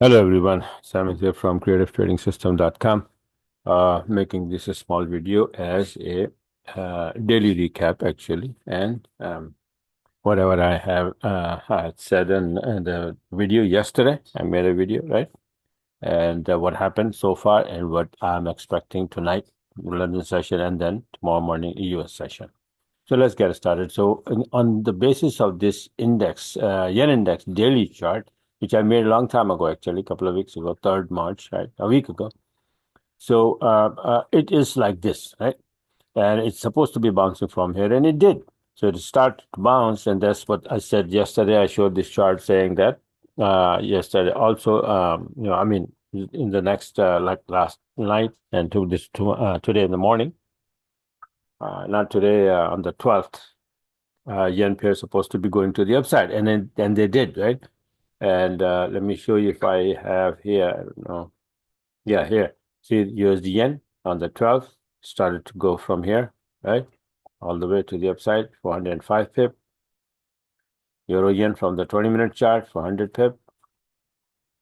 Hello everyone, Sam is here from creativetrading.system.com, making this a small video as a daily recap actually, and whatever I have had said in the video yesterday. I made a video, right? And what happened so far and what I'm expecting tonight, London session, and then tomorrow morning, US session. So let's get started. So on the basis of this index, yen index daily chart, which I made a long time ago, actually, a couple of weeks ago, 3rd March, right, a week ago. So it is like this, right? And it's supposed to be bouncing from here, and it did. So it started to bounce, and that's what I said yesterday. I showed this chart saying that yesterday. Also, I mean, in the next, like last night and today in the morning, not today, on the 12th. Yen pair is supposed to be going to the upside, and they did, right? And let me show you if I have here. I don't know. Yeah, here. See USD yen on the 12th started to go from here, right, all the way to the upside, 405 pip. Euro yen from the 20-minute chart, 400 pip.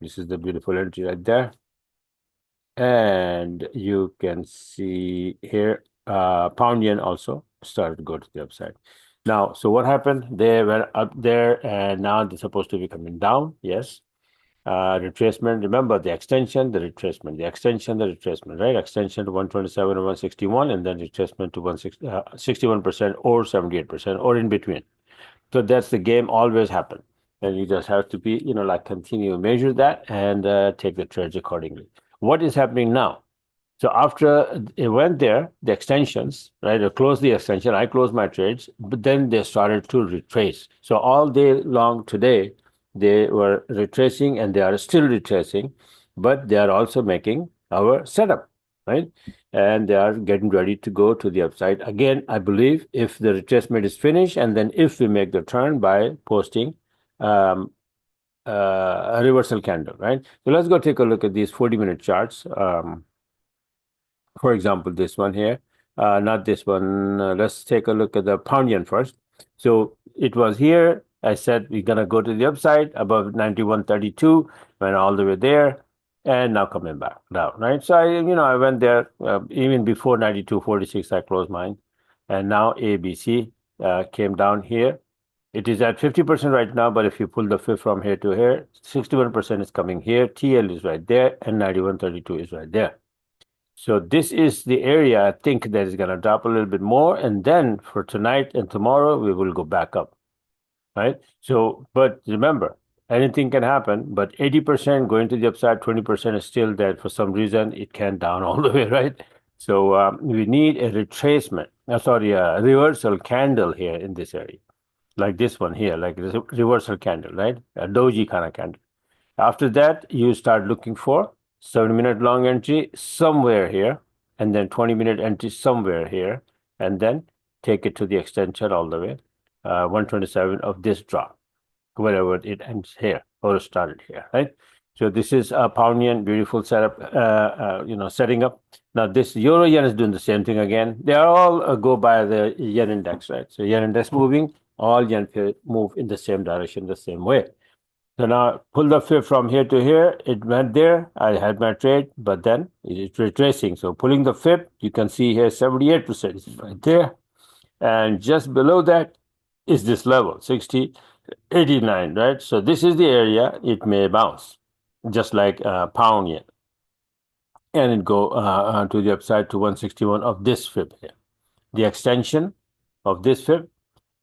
This is the beautiful entry right there. And you can see here, pound yen also started to go to the upside. Now, so what happened? They were up there, and now they're supposed to be coming down. Yes. Retracement. Remember the extension, the retracement, the extension, the retracement, right? Extension to 127 and 161, and then retracement to 61% or 78% or in between. So that's the game always happen. And you just have to be, like continue measure that and take the trades accordingly. What is happening now? So after it went there, the extensions, right? I closed the extension, I closed my trades, but then they started to retrace. So all day long today, they were retracing and they are still retracing, but they are also making our setup, right? And they are getting ready to go to the upside. Again, I believe if the retracement is finished and then if we make the turn by posting um, a reversal candle, right? So let's go take a look at these 40-minute charts. For example, this one here, not this one. Let's take a look at the pound yen first. So it was here. I said we're gonna go to the upside above 91.32, went all the way there, and now coming back down, right? So I went there even before 92.46. I closed mine, and now ABC came down here. It is at 50% right now, but if you pull the fib from here to here, 61% is coming here. TL is right there, and 91.32 is right there. So this is the area I think that is going to drop a little bit more, and then for tonight and tomorrow we will go back up, right? So, but remember, anything can happen. But 80% going to the upside, 20% is still there. For some reason, it can't down all the way, right? So we need a retracement. Sorry, a reversal candle here in this area, like this one here, like this reversal candle, right? A doji kind of candle. After that, you start looking for 7-minute long entry somewhere here, and then 20-minute entry somewhere here, and then take it to the extension all the way, 127 of this drop, wherever it ends here or started here, right? So this is a pound yen, beautiful setup, setting up. Now this euro yen is doing the same thing again. They are all go by the yen index, right? So yen index moving, all yen move in the same direction, the same way. So now pull the fib from here to here. It went there. I had my trade, but then it's retracing. So pulling the fib, you can see here 78% is right there. And just below that is this level, 60, 89, right? So this is the area it may bounce, just like pound yen. And it go to the upside to 161 of this fib here. The extension of this fib,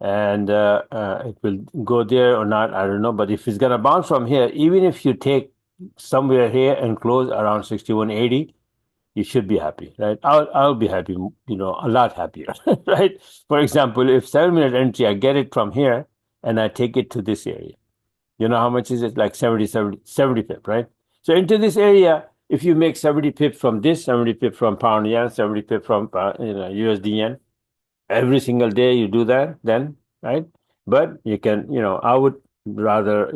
and it will go there or not, I don't know. But if it's gonna bounce from here, even if you take somewhere here and close around 61.80, you should be happy, right? I'll be happy, a lot happier, right? For example, if 7-minute entry, I get it from here and I take it to this area. You know how much is it? Like 70 pip, right? So into this area, if you make 70 pip from this, 70 pip from pound yen, 70 pip from USD yen, every single day you do that, then, right? But you can, I would rather,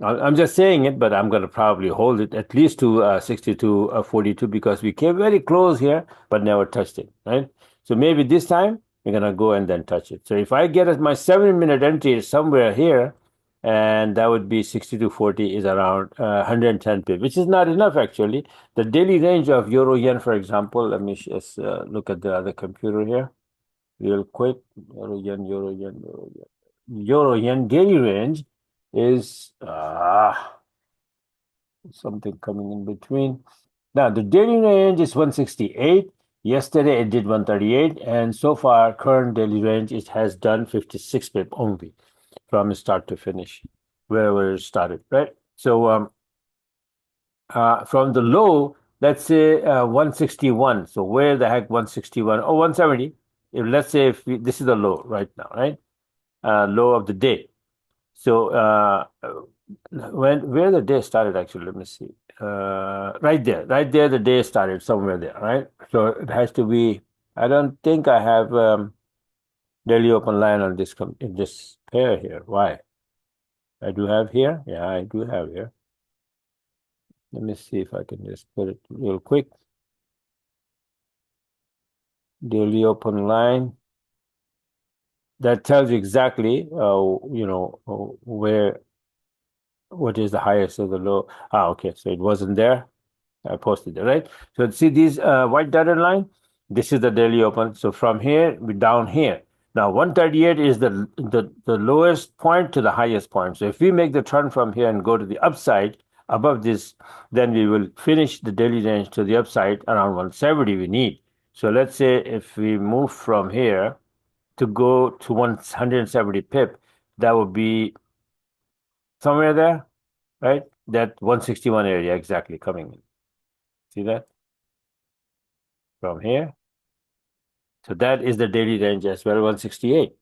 I'm just saying it, but I'm going to probably hold it at least to 62, 42, because we came very close here, but never touched it, right? So maybe this time we're going to go and then touch it. So if I get my 7-minute entry somewhere here, and that would be 62.40 is around 110 pip, which is not enough actually. The daily range of euro yen, for example, let me just look at the other computer here real quick. Euro yen, euro yen, euro yen. Euro yen daily range is something coming in between. Now the daily range is 168. Yesterday it did 138, and so far current daily range it has done 56 pip only from start to finish, wherever it started, right? So from the low, let's say 161. So where the heck 161? Oh, 170. If let's say this is the low right now, right? Low of the day. So where the day started actually, let me see. Right there, the day started somewhere there, right? So it has to be. I don't think I have daily open line on this in this pair here. Why? I do have here. Yeah, I do have here. Let me see if I can just put it real quick. Daily open line. That tells you exactly, what is the highest or the low. Okay, so it wasn't there. I posted it, right? So see these white dotted line? This is the daily open. So from here, we down here. Now 138 is the lowest point to the highest point. So if we make the turn from here and go to the upside above this, then we will finish the daily range to the upside around 170 we need. So let's say if we move from here to go to 170 pip, that would be somewhere there, right? That 161 area exactly coming in. See that? From here. So that is the daily range as well, 168,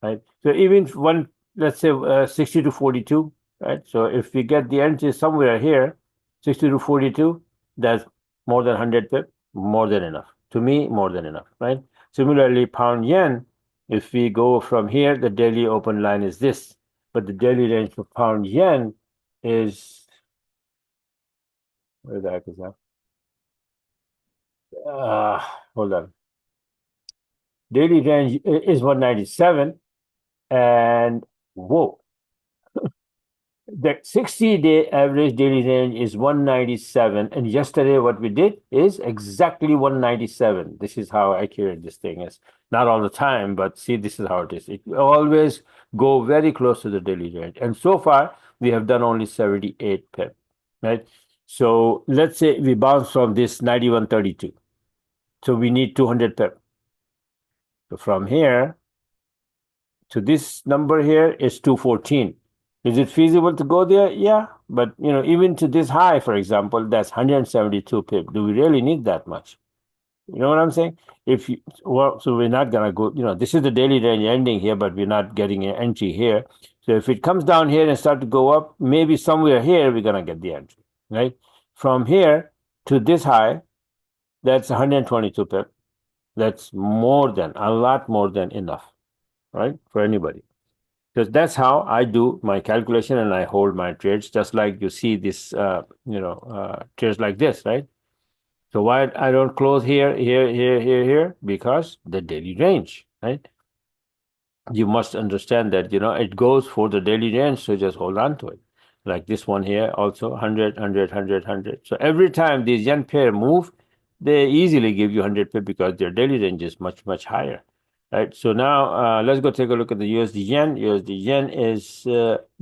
right? So even one, let's say 60 to 42, right? So if we get the entry somewhere here, 60 to 42, that's more than 100 pip, more than enough. To me, more than enough, right? Similarly, pound yen, if we go from here, the daily open line is this, but the daily range for pound yen is, where the heck is that? Hold on. Daily range is 197, and whoa, the 60-day average daily range is 197. And yesterday, what we did is exactly 197. This is how accurate this thing is. Not all the time, but see, this is how it is. It always go very close to the daily range. And so far, we have done only 78 pip, right? So let's say we bounce from this 91.32. So we need 200 pip. So from here to this number here is 214. Is it feasible to go there? Yeah, but even to this high, for example, that's 172 pip. Do we really need that much? You know what I'm saying? So we're not gonna go. This is the daily range ending here, but we're not getting an entry here. So if it comes down here and start to go up, maybe somewhere here we're gonna get the entry, right? From here to this high, that's 122 pip. That's a lot more than enough, right, for anybody. Because that's how I do my calculation and I hold my trades, just like you see this, trades like this, right? So why I don't close here, here? Because the daily range, right? You must understand that, it goes for the daily range, so just hold on to it. Like this one here, also 100, 100, 100, 100. So every time these yen pair move, they easily give you 100 pip because their daily range is much, much higher. Right. So now let's go take a look at the USD yen. USD yen is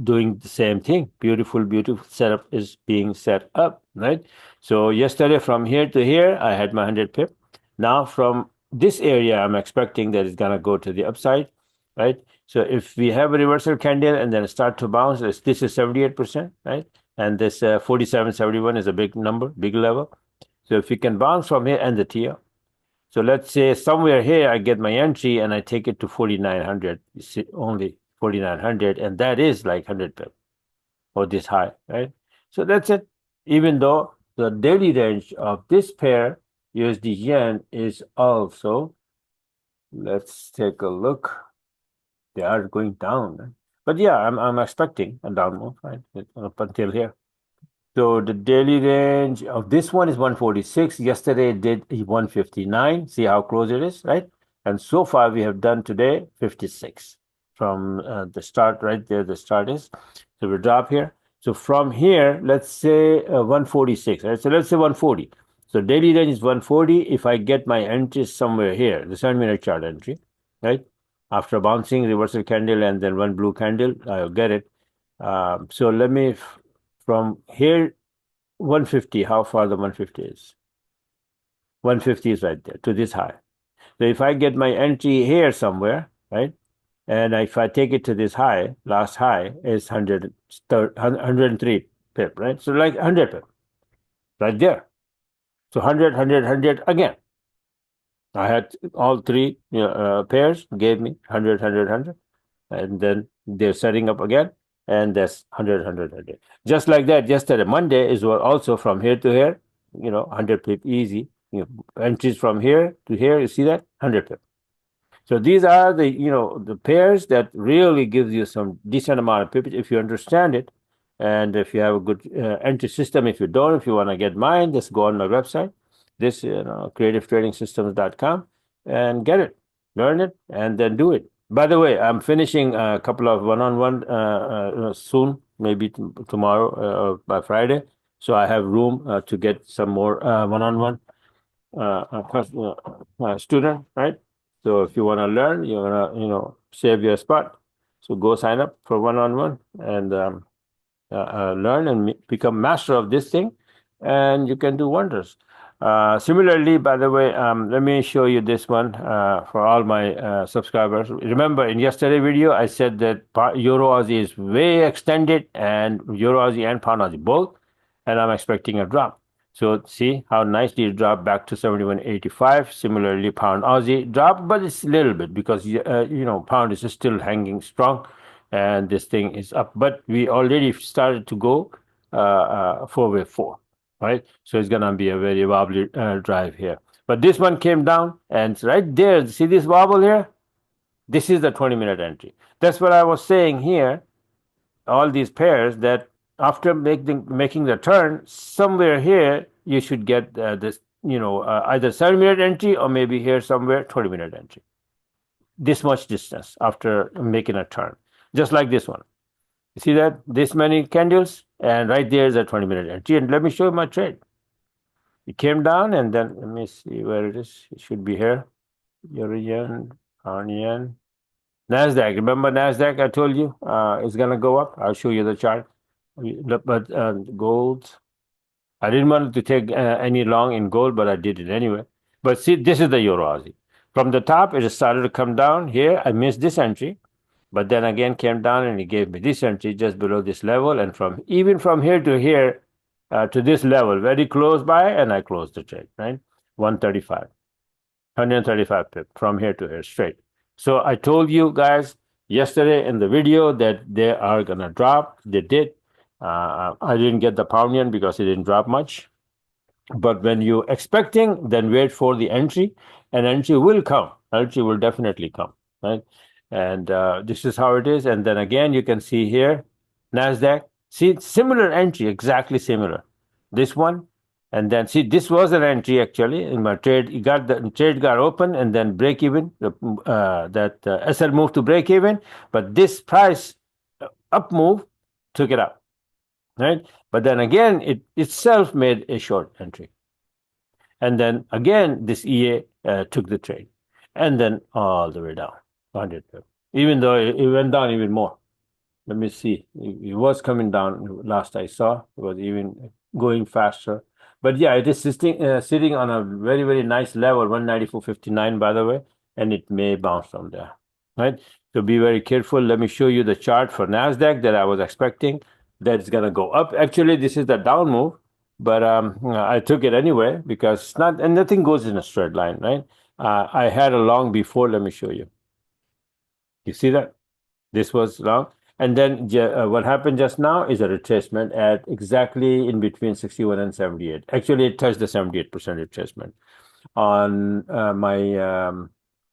doing the same thing. Beautiful, beautiful setup is being set up. Right. So yesterday from here to here, I had my 100 pip. Now from this area, I'm expecting that it's gonna go to the upside. Right. So if we have a reversal candle and then start to bounce, this is 78%. Right. And this 47.71 is a big number, big level. So if we can bounce from here and the TO. So let's say somewhere here I get my entry and I take it to 4,900, only 4,900, and that is like 100 pip or this high, right? So that's it. Even though the daily range of this pair, USD yen, is also, let's take a look. They are going down, right? But yeah, I'm expecting a down move, right, up until here. So the daily range of this one is 146. Yesterday it did 159. See how close it is, right? And so far we have done today 56. the start right there. The start is, so we drop here. So from here, let's say 146, right? So let's say 140. So daily range is 140. If I get my entries somewhere here, the 7-minute chart entry, right? After bouncing reversal candle and then one blue candle, I'll get it. So let me, from here, 150, how far the 150 is? 150 is right there to this high. So if I get my entry here somewhere, right? And if I take it to this high, last high is 103 pip, right? So like 100 pip, right there. So 100, 100, 100 again. I had all three pairs, gave me 100, 100, 100. And then they're setting up again. And that's 100, 100, 100. Just like that, yesterday, Monday is also from here to here, 100 pip easy. Entries from here to here, you see that? 100 pip. So these are the pairs that really gives you some decent amount of pip if you understand it, and if you have a good entry system. If you don't, if you want to get mine, just go on my website, this creativetradingsystems.com, and get it, learn it, and then do it. By the way, I'm finishing a couple of one-on-one soon, maybe tomorrow or by Friday. So I have room to get some more one-on-one student, right? So if you want to learn, you want to, save your spot. So go sign up for one-on-one and learn and become master of this thing, and you can do wonders. Similarly, by the way, let me show you this one for all my subscribers. Remember, in yesterday video, I said that Euro Aussie is way extended, and Euro Aussie and Pound Aussie both, and I'm expecting a drop. So see how nicely it dropped back to 71.85. Similarly, Pound Aussie dropped, but it's a little bit because Pound is still hanging strong, and this thing is up. But we already started to go 4-way 4, right? So it's gonna be a very wobbly drive here. But this one came down, and it's right there. See this wobble here? This is the 20-minute entry. That's what I was saying here. All these pairs that after making the turn, somewhere here you should get this, either 7-minute entry or maybe here somewhere 20-minute entry. This much distance after making a turn, just like this one. You see that? This many candles, and right there is a 20-minute entry. And let me show you my trade. It came down, and then let me see where it is. It should be here. Yen, pound yen. NASDAQ. Remember NASDAQ? I told you it's going to go up. I'll show you the chart. But gold, I didn't want to take any long in gold, but I did it anyway. But see, this is the Euro Aussie. From the top, it started to come down here. I missed this entry, but then again came down and it gave me this entry just below this level. And even from here to here to this level, very close by, and I closed the trade, right? 135 pip from here to here straight. So I told you guys yesterday in the video that they are going to drop. They did. I didn't get the pound yen because it didn't drop much. But when you're expecting, then wait for the entry, and entry will come. Entry will definitely come, right? And this is how it is. And then again, you can see here, NASDAQ. See, similar entry, exactly similar. This one, and then see, this was an entry actually in my trade. The trade got open, and then break even. SL moved to break even, but this price up move took it up, right? But then again, it itself made a short entry, and then again this EA took the trade, and then all the way down 100 pip. Even though it went down even more. Let me see. It was coming down last I saw. It was even going faster. But yeah, it is sitting on a very, very nice level, 194.59, by the way, and it may bounce from there, right? So be very careful. Let me show you the chart for NASDAQ that I was expecting that it's going to go up. Actually, this is the down move, but I took it anyway because it's not, and nothing goes in a straight line, right? I had a long before. Let me show you. You see that? This was long. And then what happened just now is a retracement at exactly in between 61 and 78. Actually, it touched the 78% retracement on my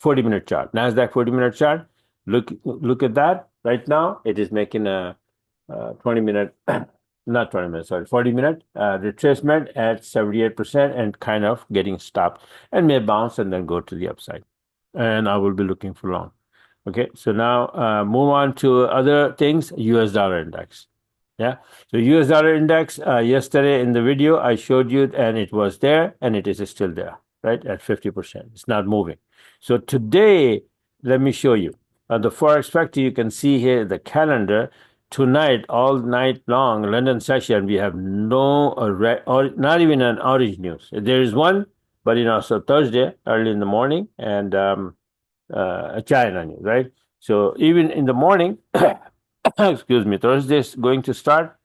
40-minute chart, NASDAQ 40-minute chart. Look at that. Right now, it is making a 20-minute, not 20 minutes, sorry, 40-minute retracement at 78% and kind of getting stopped and may bounce and then go to the upside. And I will be looking for long. Okay, so now move on to other things. US dollar index. Yeah, so US dollar index, yesterday in the video I showed you, and it was there, and it is still there, right, at 50%. It's not moving. So today, let me show you. The Forex Factor, you can see here the calendar. Tonight, all night long, London session, we have no, or not even an orange news. There is one, but so Thursday, early in the morning, and China news, right? So even in the morning, excuse me, Thursday is going to start,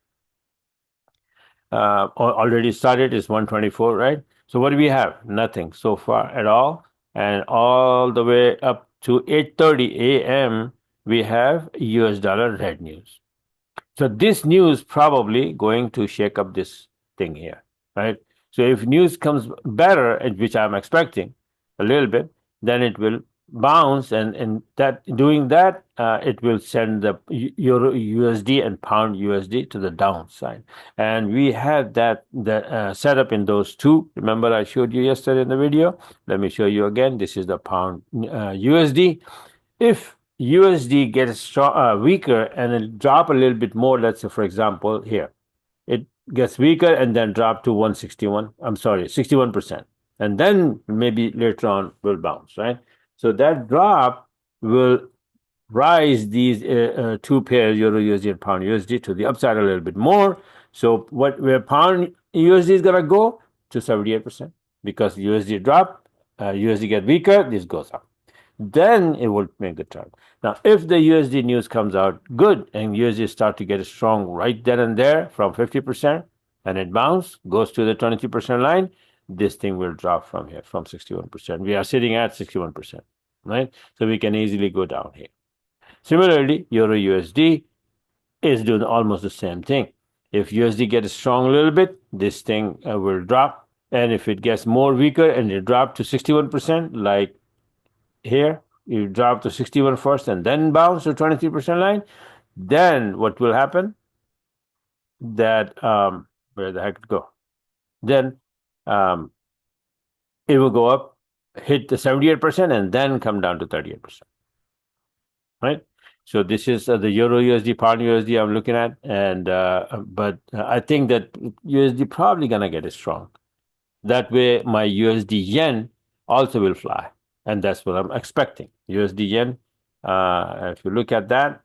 already started, is 124, right? So what do we have? Nothing so far at all. And all the way up to 8:30 a.m., we have US dollar red news. So this news probably going to shake up this thing here, right? So if news comes better, which I'm expecting a little bit, then it will bounce, and that doing that, it will send the Euro USD and Pound USD to the downside. And we have that set up in those two. Remember, I showed you yesterday in the video. Let me show you again. This is the Pound USD. If USD gets weaker and it drop a little bit more, let's say, for example, here, it gets weaker and then drop to 161, I'm sorry, 61%. And then maybe later on will bounce, right? So that drop will rise these two pairs, Euro USD and Pound USD, to the upside a little bit more. So where Pound USD is going to go? To 78%, because USD drop, USD get weaker, this goes up. Then it will make the turn. Now, if the USD news comes out good and USD start to get strong right then and there from 50%, and it bounces, goes to the 23% line, this thing will drop from here, from 61%. We are sitting at 61%, right? So we can easily go down here. Similarly, Euro USD is doing almost the same thing. If USD gets strong a little bit, this thing will drop. And if it gets more weaker and it drop to 61%, like here, you drop to 61 first and then bounce to 23% line, then what will happen? That where the heck it go? Then it will go up, hit the 78%, and then come down to 38%. Right? So this is the Euro USD, Pound USD I'm looking at, and but I think that USD probably gonna get it strong. That way, my USD yen also will fly, and that's what I'm expecting. USD yen. If you look at that,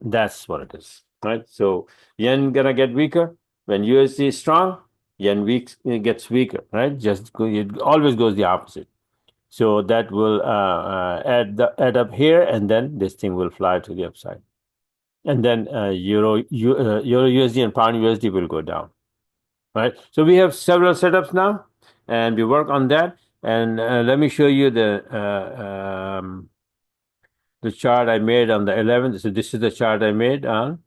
that's what it is, right? So yen gonna get weaker when USD is strong. Yen it gets weaker, right? It always goes the opposite. So that will add up here, and then this thing will fly to the upside, and then Euro USD and Pound USD will go down, right? So we have several setups now, and we work on that. And let me show you the chart I made on the 11th. So this is the chart I made on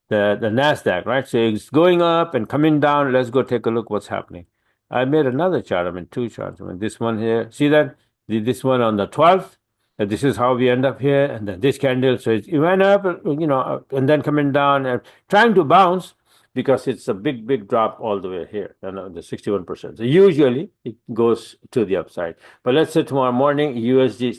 the NASDAQ, right? So it's going up and coming down. Let's go take a look what's happening. I made another chart. I mean, two charts. I mean, this one here. See that? This one on the 12th. This is how we end up here. And then this candle. So it went up, and then coming down and trying to bounce, because it's a big, big drop all the way here, the 61%. So usually it goes to the upside. But let's say tomorrow morning, USD,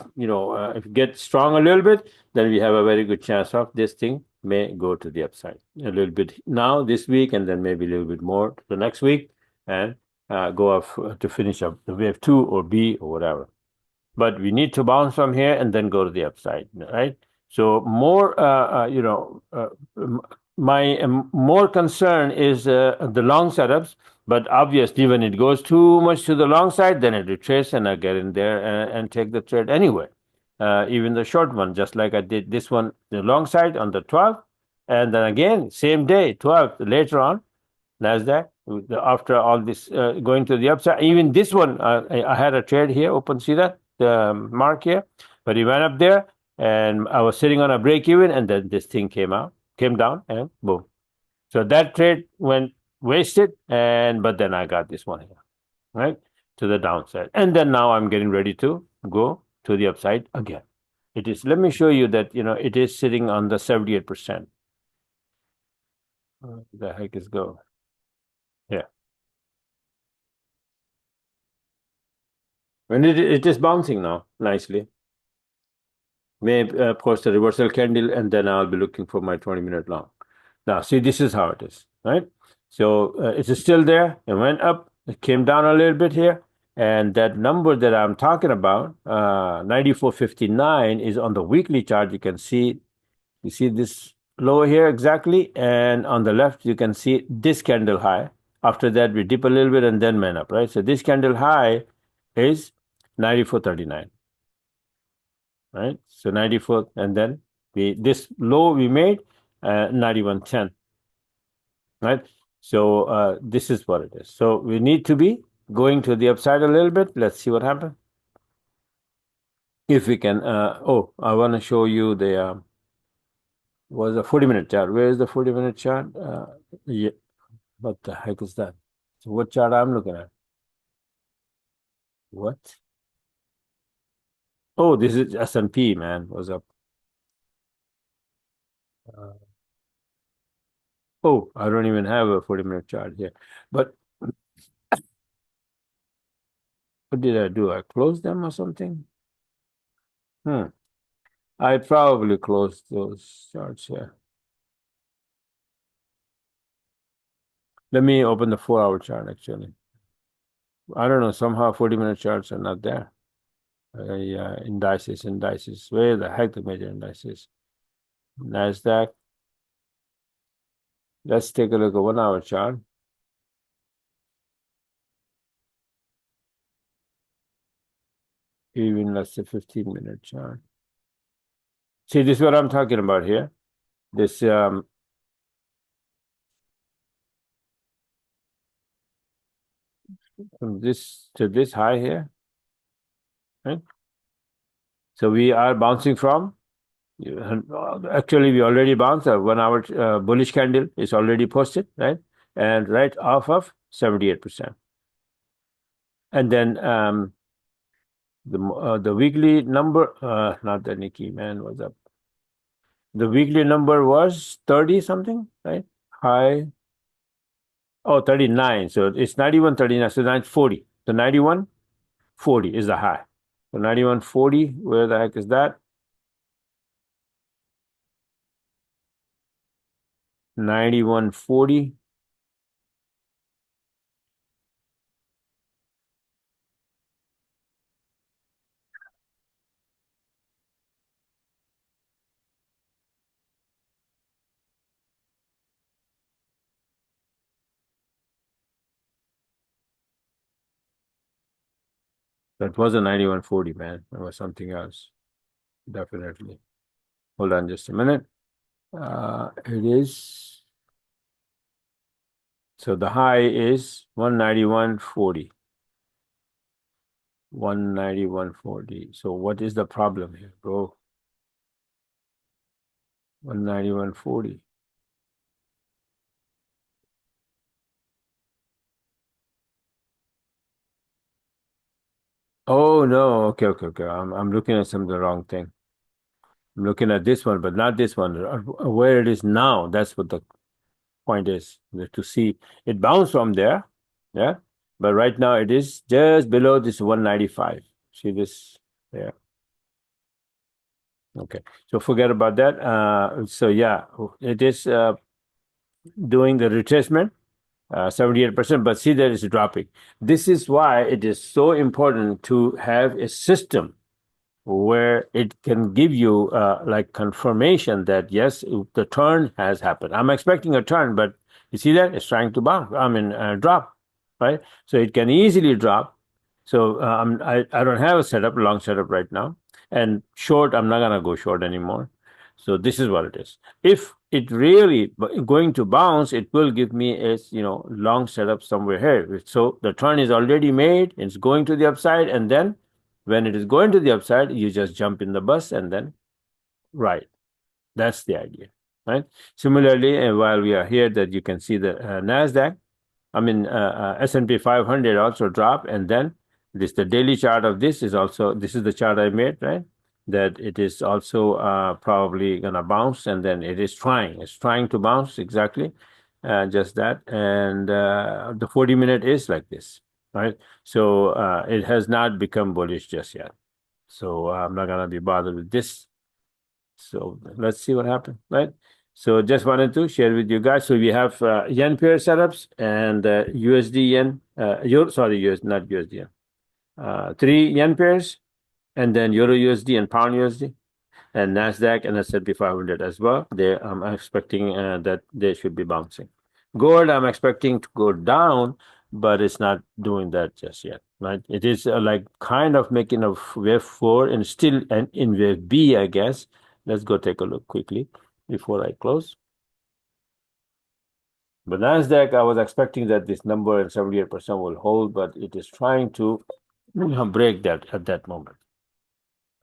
if it gets strong a little bit, then we have a very good chance of this thing may go to the upside a little bit now this week, and then maybe a little bit more the next week, and go up to finish up the wave 2 or B or whatever. But we need to bounce from here and then go to the upside, right? So more, my more concern is the long setups. But obviously, when it goes too much to the long side, then it retraces, and I get in there and take the trade anyway. Even the short one, just like I did this one, the long side on the 12th, and then again, same day, 12th, later on, NASDAQ, after all this going to the upside. Even this one, I had a trade here, open, see that? The mark here, but he went up there, and I was sitting on a break even, and then this thing came down, and boom. So that trade went wasted, but then I got this one here, right, to the downside. And then now I'm getting ready to go to the upside again. It is, let me show you that, it is sitting on the 78%. Where the heck is go? Yeah. When it is bouncing now nicely. may post a reversal candle, and then I'll be looking for my 20-minute long. Now, see, this is how it is, right? So it's still there. It went up. It came down a little bit here. And that number that I'm talking about, 94.59, is on the weekly chart. You can see, you see this low here exactly. And on the left, you can see this candle high. After that, we dip a little bit and then went up, right? So this candle high is 94.39, right? So 94, and then this low we made 91.10, right? So this is what it is. So we need to be going to the upside a little bit. Let's see what happens. If we can, oh, I want to show you the was a 40-minute chart. Where is the 40-minute chart? Yeah, what the heck is that? So what chart I'm looking at? What? Oh, this is S&P, man. Was up. Uh, oh, I don't even have a 40-minute chart here. But what did I do? I closed them or something? I probably closed those charts here. Let me open the 4-hour chart, actually. I don't know, somehow 40-minute charts are not there. Indices. Where the heck the major indices? NASDAQ. Let's take a look at 1-hour chart. Even let's say 15-minute chart. See, this is what I'm talking about here. This from this to this high here, right? So we are bouncing from. Actually, we already bounced. A 1-hour bullish candle is already posted, right? And right off of 78%. And then the weekly number, not the Nikkei, man, was up. The weekly number was 30 something, right? High. Oh, 39. So it's 91.39. So 940. So 91.40 is the high. So 91.40, where the heck is that? 91.40. That wasn't 91.40, man. That was something else. Definitely. Hold on just a minute. It is. So the high is 191.40. 191.40. So what is the problem here, bro? 191.40. Oh no, okay. I'm looking at some of the wrong thing. I'm looking at this one, but not this one. Where it is now, that's what the point is. To see it bounce from there, yeah. But right now it is just below this 195. See this there? Okay, so forget about that. So yeah, it is doing the retracement. 78%, but see that it's dropping. This is why it is so important to have a system where it can give you like confirmation that yes, the turn has happened. I'm expecting a turn, but you see that it's trying to bounce. Drop, right? So it can easily drop. So I don't have a long setup right now, and short. I'm not gonna go short anymore. So this is what it is. If it really going to bounce, it will give me a long setup somewhere here. So the turn is already made. It's going to the upside, and then when it is going to the upside, you just jump in the bus and then ride. That's the idea, right? Similarly, while we are here, that you can see the Nasdaq. S&P 500 also drop, and then the daily chart of this is also, this is the chart I made, right? That it is also probably gonna bounce, and then it's trying to bounce exactly, just that, and the 40-minute is like this, right? So it has not become bullish just yet. So I'm not gonna be bothered with this. So let's see what happens, right? So just wanted to share with you guys. So we have yen pair setups and USD yen, US, not USD yen. 3 yen pairs, and then Euro USD and Pound USD, and Nasdaq and S&P 500 as well. I'm expecting that they should be bouncing. Gold, I'm expecting to go down, but it's not doing that just yet, right? It is like kind of making a wave 4 and still in wave B, I guess. Let's go take a look quickly before I close. But Nasdaq, I was expecting that this number and 78% will hold, but it is trying to break that at that moment.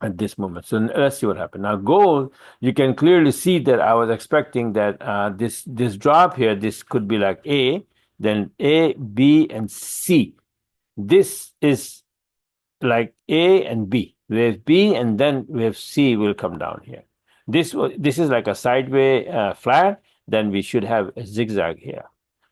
At this moment. So let's see what happened. Now, gold, you can clearly see that I was expecting that this drop here, this could be like A, then A, B, and C. This is like A and B. Wave B, and then wave C will come down here. This is like a sideways flat. Then we should have a zigzag here.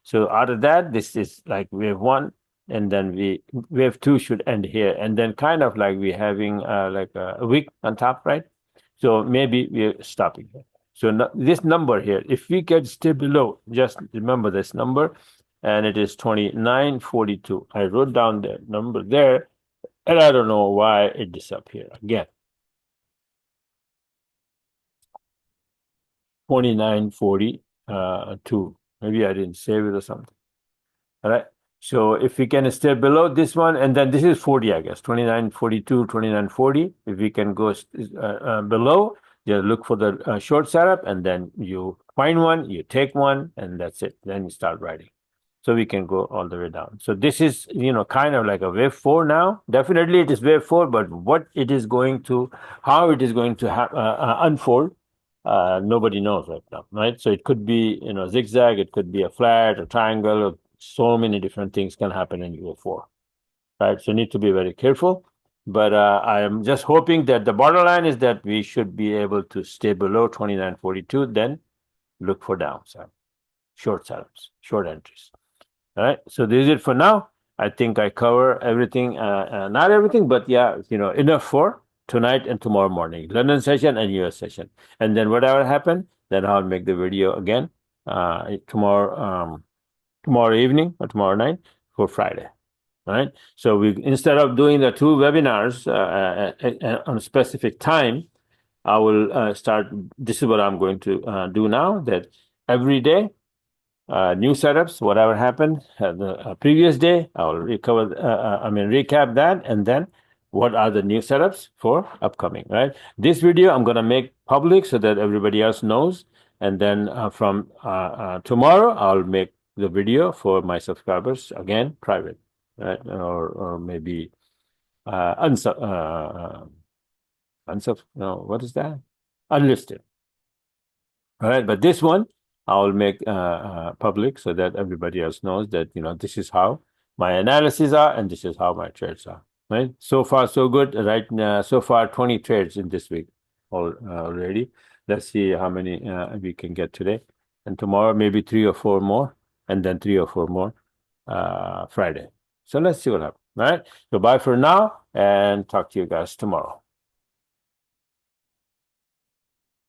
So out of that, this is like wave 1, and then wave 2 should end here, and then kind of like we're having like a wick on top, right? So maybe we're stopping here. So this number here, if we can stay below, just remember this number, and it is 29.42. I wrote down the number there, and I don't know why it disappeared again. 29.42. Maybe I didn't save it or something. All right. So if we can stay below this one, and then this is 40, I guess, 29.42, 29.40. If we can go below, you look for the short setup, and then you find one, you take one, and that's it. Then you start writing. So we can go all the way down. So this is, kind of like a wave 4 now. Definitely it is wave 4, but what it is going to, how it is going to unfold, nobody knows right now, right? So it could be, zigzag, it could be a flat, a triangle, so many different things can happen in wave 4, right? So you need to be very careful. But I am just hoping that the bottom line is that we should be able to stay below 29.42, then look for downside, short setups, short entries. All right. So this is it for now. I think I cover everything, not everything, but yeah, enough for tonight and tomorrow morning, London session and US session. And then whatever happened, then I'll make the video again tomorrow evening or tomorrow night for Friday. All right. So we, instead of doing the 2 webinars on a specific time, I will start. This is what I'm going to do now, that every day, new setups, whatever happened the previous day, I'll recap that, and then what are the new setups for upcoming, right? This video I'm going to make public so that everybody else knows, and then from tomorrow I'll make the video for my subscribers again private, right? Or maybe what is that? Unlisted. All right, but this one I'll make public so that everybody else knows that this is how my analyses are and this is how my trades are. Right. So far, so good. Right now, so far 20 trades in this week already. Let's see how many we can get today, and tomorrow maybe 3 or 4 more, and then 3 or 4 more Friday. So let's see what happens. All right. So bye for now, and talk to you guys tomorrow.